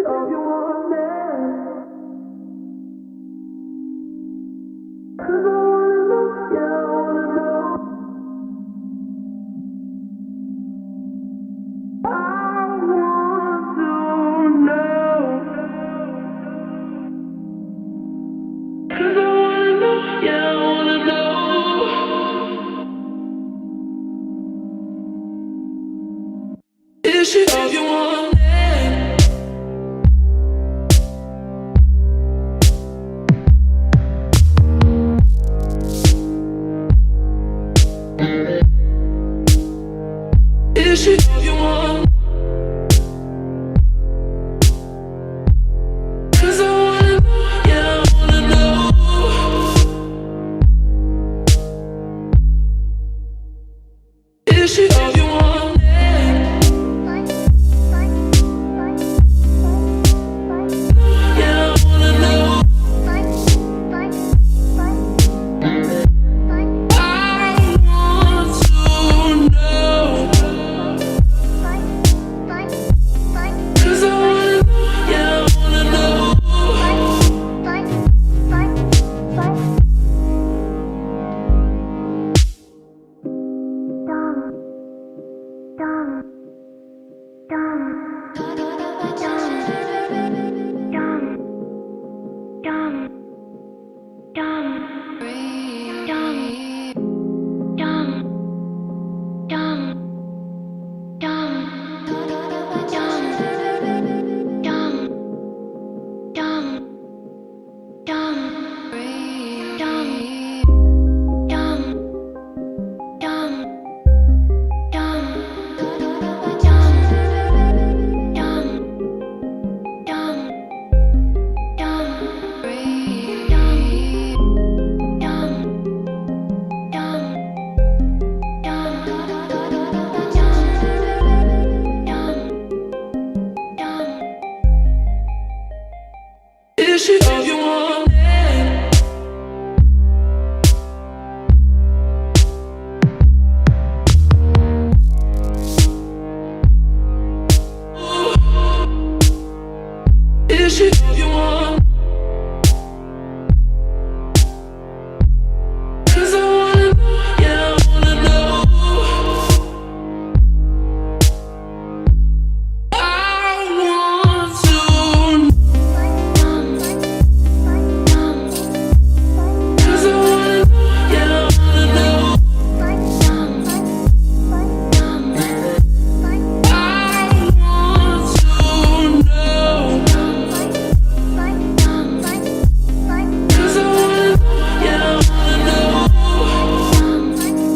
of your wonder. 'Cause I wanna know, yeah, I wanna know. I want to know. 'Cause I wanna know, yeah, I wanna know. Is she all you want? Is she all you want? 'Cause I wanna know, yeah, I wanna know. Is she all you want? Yeah, I wanna know. I want to know. 'Cause I wanna know, yeah, I wanna know. Is she all you want? Is she all you want? 'Cause I wanna know, yeah, I wanna know. I want to know. 'Cause I wanna know, yeah, I wanna know. I want to know. 'Cause I wanna know, yeah, I wanna know. I want to know.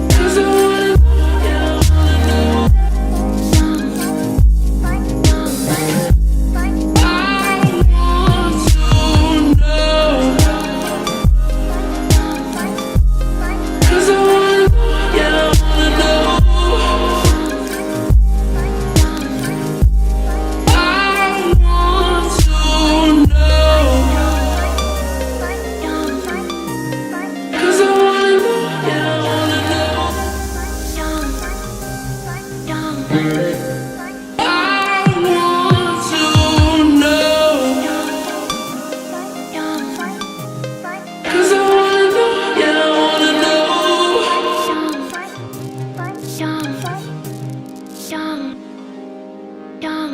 'Cause I wanna know, yeah, I wanna know. I want to know. 'Cause I wanna know, yeah, I wanna know. I want to know. 'Cause I wanna know, yeah, I wanna know. I want to know. 'Cause I wanna know, yeah, I wanna know. Dum